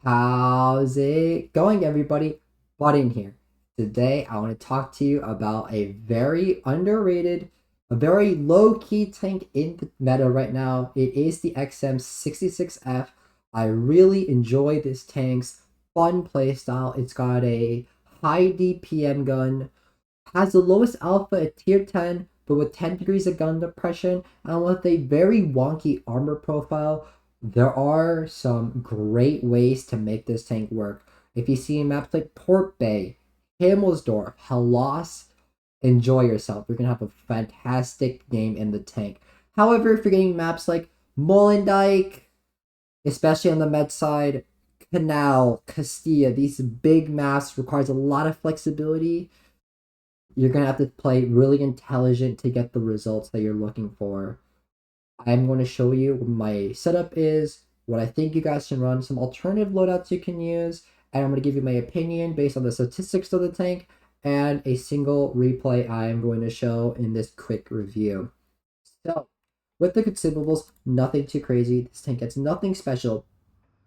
How's it going, everybody? Button here. Today, I want to talk to you about a very underrated, a very low-key tank in the meta right now. It is the XM66F. I really enjoy this tank's fun playstyle. It's got a high DPM gun, has the lowest alpha at tier 10, but with 10 degrees of gun depression, and with a very wonky armor profile. There are some great ways to make this tank work. If you see maps like Port Bay, Himmelsdorf, Hellas, enjoy yourself. You're going to have a fantastic game in the tank. However, if you're getting maps like Molenbeek, especially on the med side, Canal, Castilla, these big maps requires a lot of flexibility. You're going to have to play really intelligent to get the results that you're looking for. I'm going to show you what my setup is, what I think you guys can run, some alternative loadouts you can use, and I'm going to give you my opinion based on the statistics of the tank and a single replay I am going to show in this quick review. So, with the consumables, nothing too crazy. This tank gets nothing special.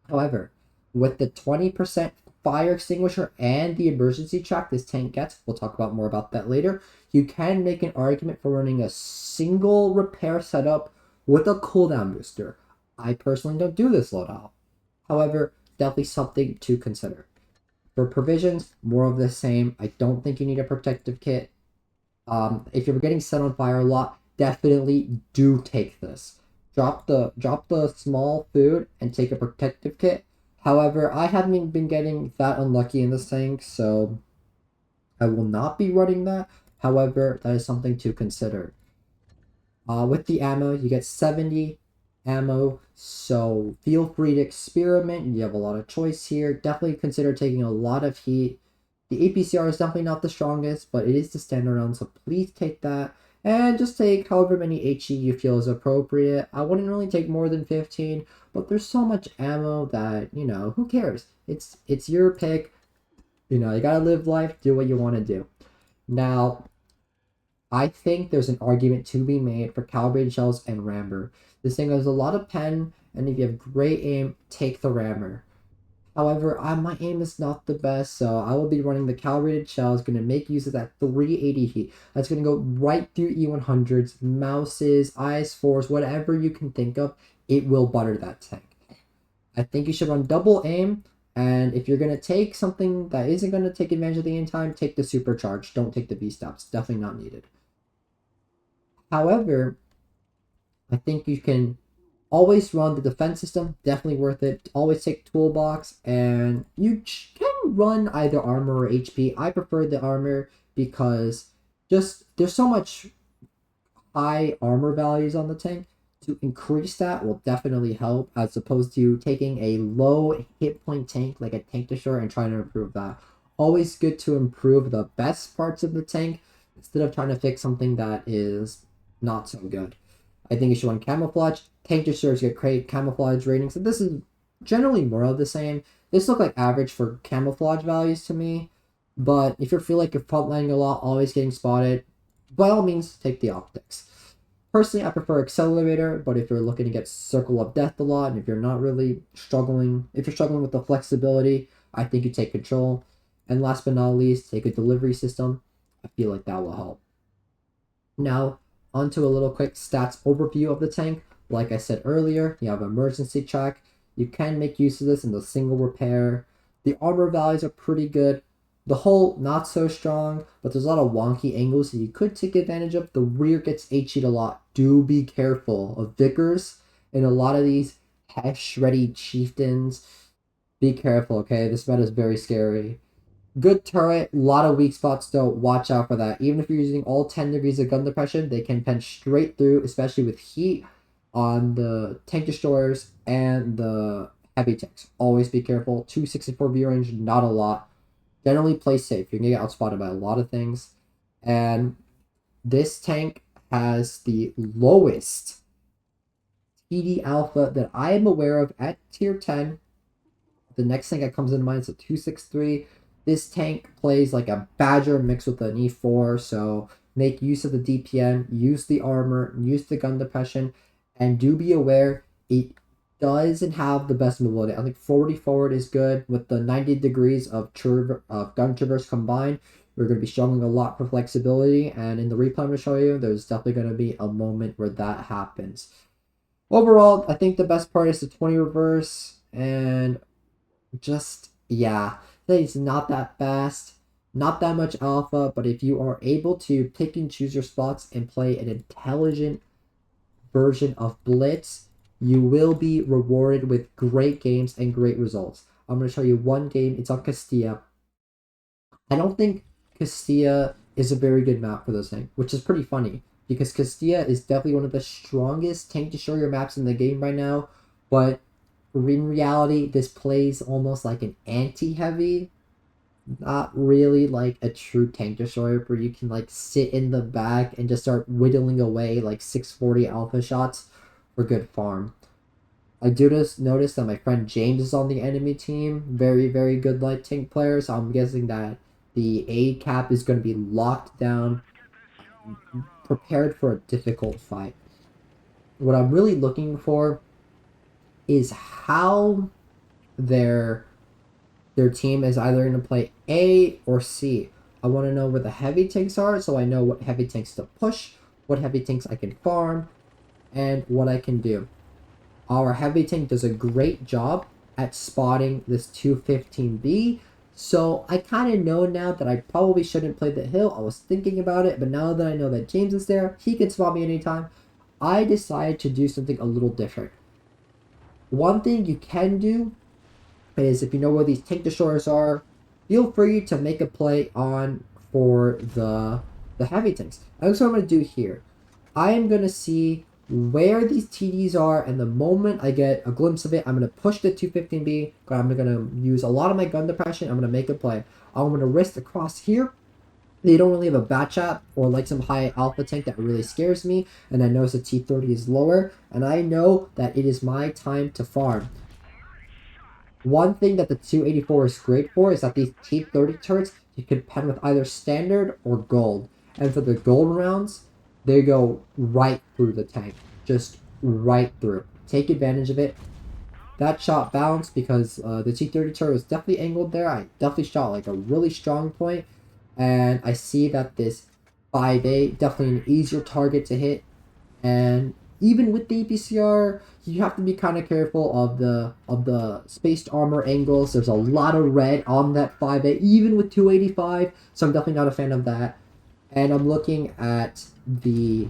However, with the 20% fire extinguisher and the emergency track this tank gets, we'll talk about more about that later, you can make an argument for running a single repair setup with a cooldown booster. I personally don't do this loadout. However, definitely something to consider. For provisions, more of the same. I don't think you need a protective kit. If you're getting set on fire a lot, definitely do take this. Drop the small food and take a protective kit. However, I haven't been getting that unlucky in this tank, so I will not be running that. However, that is something to consider. With the ammo, you get 70 ammo, so feel free to experiment. You have a lot of choice here. Definitely consider taking a lot of heat. The APCR is definitely not the strongest, but it is the standard round, so please take that. And just take however many HE you feel is appropriate. I wouldn't really take more than 15, but there's so much ammo that, who cares? It's your pick. You gotta live life, do what you want to do. Now, I think there's an argument to be made for calibrated shells and rammer. This thing has a lot of pen, and if you have great aim, take the rammer. However, my aim is not the best, so I will be running the calibrated shell. It's going to make use of that 380 heat. That's going to go right through E100s, mouses, IS4s, whatever you can think of. It will butter that tank. I think you should run double aim, and if you're going to take something that isn't going to take advantage of the aim time, take the supercharge. Don't take the V-stops. Definitely not needed. However, I think you can always run the defense system, definitely worth it. Always take toolbox, and you can run either armor or HP. I prefer the armor because there's so much high armor values on the tank. To increase that will definitely help, as opposed to taking a low hit point tank like a tank destroyer and trying to improve that. Always good to improve the best parts of the tank instead of trying to fix something that is not so good. I think you should run camouflage. Tank destroyers get great camouflage ratings. So this is generally more of the same. This look like average for camouflage values to me. But if you feel like you're frontlining a lot, always getting spotted, by all means, take the optics. Personally, I prefer accelerator, but if you're looking to get circle of death a lot, and if you're not really struggling, if you're struggling with the flexibility, I think you take control. And last but not least, take a delivery system. I feel like that will help. Now, onto a little quick stats overview of the tank. Like I said earlier, you have emergency track. You can make use of this in the single repair. The armor values are pretty good. The hull, not so strong, but there's a lot of wonky angles that you could take advantage of. The rear gets HE'd a lot. Do be careful of Vickers and a lot of these shreddy chieftains. Be careful, okay? This meta is very scary. Good turret, a lot of weak spots though, watch out for that. Even if you're using all 10 degrees of gun depression, they can pen straight through, especially with heat on the tank destroyers and the heavy tanks. Always be careful. 264 view range, not a lot. Generally play safe. You're going to get outspotted by a lot of things. And this tank has the lowest TD alpha that I am aware of at tier 10. The next thing that comes into mind is a 263. This tank plays like a Badger mixed with an E4, so make use of the DPM, use the armor, use the gun depression, and do be aware doesn't have the best mobility. I think 40 forward is good. With the 90 degrees of gun traverse combined, we're going to be struggling a lot for flexibility. And in the replay I'm going to show you, there's definitely going to be a moment where that happens. Overall, I think the best part is the 20 reverse. And just, yeah, it's not that fast. Not that much alpha, but if you are able to pick and choose your spots and play an intelligent version of Blitz, you will be rewarded with great games and great results. I'm going to show you one game. It's on Castilla. I don't think Castilla is a very good map for this thing, which is pretty funny because Castilla is definitely one of the strongest tank destroyer maps in the game right now. But in reality, this plays almost like an anti-heavy, not really like a true tank destroyer where you can like sit in the back and just start whittling away like 640 alpha shots for good farm. I do just notice that my friend James is on the enemy team. Very, very good light tank player. So I'm guessing that the A cap is going to be locked down, prepared for a difficult fight. What I'm really looking for is how their team is either going to play A or C. I want to know where the heavy tanks are so I know what heavy tanks to push, what heavy tanks I can farm, and what I can do. Our heavy tank does a great job at spotting this 215B, so I kind of know now that I probably shouldn't play the hill. I was thinking about it, but now that I know that James is there, he can spot me anytime, I decided to do something a little different. One thing you can do is, if you know where these tank destroyers are, feel free to make a play on for the heavy tanks. That's what I'm going to do here. I am going to see where these TDs are, and the moment I get a glimpse of it, I'm going to push the 215B. I'm going to use a lot of my gun depression. I'm going to make a play. I'm going to risk the cross here. They don't really have a bat chat or like some high alpha tank that really scares me, and I notice the T30 is lower, and I know that it is my time to farm. One thing that the 284 is great for is that these T30 turrets you can pen with either standard or gold. And for the gold rounds, they go right through the tank. Just right through. Take advantage of it. That shot bounced because the T30 turret was definitely angled there. I definitely shot like a really strong point. And I see that this 5A, definitely an easier target to hit. And even with the EPCR, you have to be kind of careful of the spaced armor angles. There's a lot of red on that 5A, even with 285, so I'm definitely not a fan of that. And I'm looking at the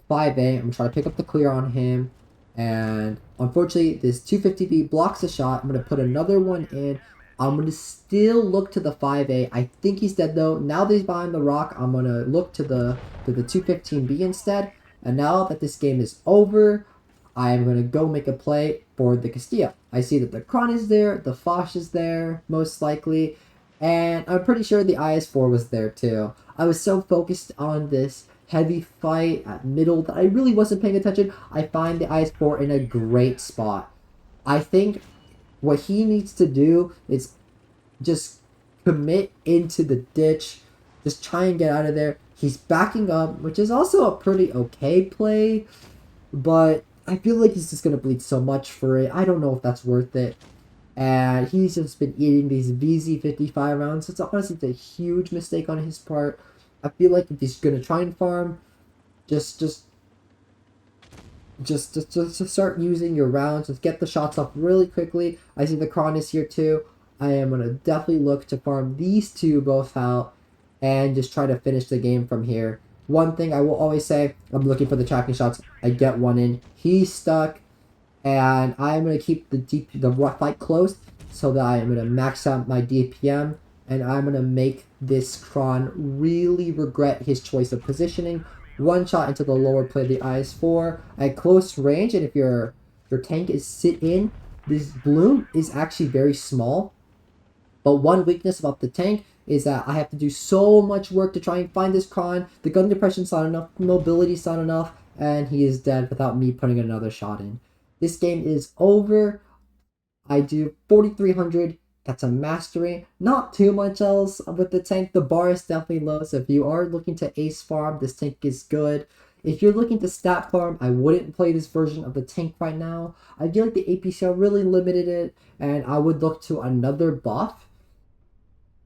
5A. I'm trying to pick up the clear on him, and unfortunately, this 250B blocks the shot. I'm going to put another one in. I'm going to still look to the 5A. I think he's dead though. Now that he's behind the rock, I'm going to look to the 215B instead. And now that this game is over, I am going to go make a play for the Castilla. I see that the Kron is there, the Foch is there, most likely. And I'm pretty sure the IS-4 was there too. I was so focused on this heavy fight at middle that I really wasn't paying attention. I find the IS-4 in a great spot. I think what he needs to do is just commit into the ditch. Just try and get out of there. He's backing up, which is also a pretty okay play. But I feel like he's just going to bleed so much for it. I don't know if that's worth it. And he's just been eating these VZ55 rounds. It's honestly a huge mistake on his part. I feel like if he's going to try and farm, just start using your rounds. Just get the shots off really quickly. I see the Kron is here too. I am going to definitely look to farm these two both out and just try to finish the game from here. One thing I will always say, I'm looking for the tracking shots. I get one in. He's stuck. And I'm going to keep the rough fight close so that I'm going to max out my DPM. And I'm going to make this Kron really regret his choice of positioning. One shot into the lower plate of the IS-4 at close range, and if your tank is sit in, this bloom is actually very small. But one weakness about the tank is that I have to do so much work to try and find this Kron. The gun depression's not enough, mobility's not enough, and he is dead without me putting another shot in. This game is over. I do 4,300. That's a mastery. Not too much else with the tank. The bar is definitely low, so if you are looking to ace farm, this tank is good. If you're looking to stat farm, I wouldn't play this version of the tank right now. I feel like the APCL really limited it, and I would look to another buff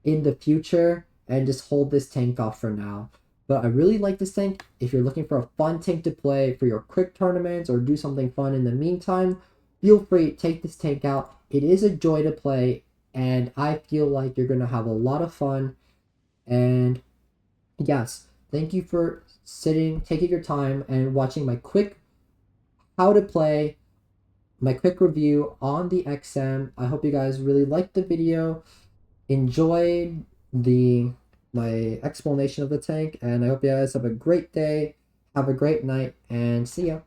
in the future and just hold this tank off for now. But I really like this tank. If you're looking for a fun tank to play for your quick tournaments or do something fun in the meantime, feel free to take this tank out. It is a joy to play, and I feel like you're going to have a lot of fun. And yes, thank you for taking your time and watching my quick how to play, my quick review on the XM. I hope you guys really liked the video, enjoyed my explanation of the tank, and I hope you guys have a great day, have a great night, and see ya.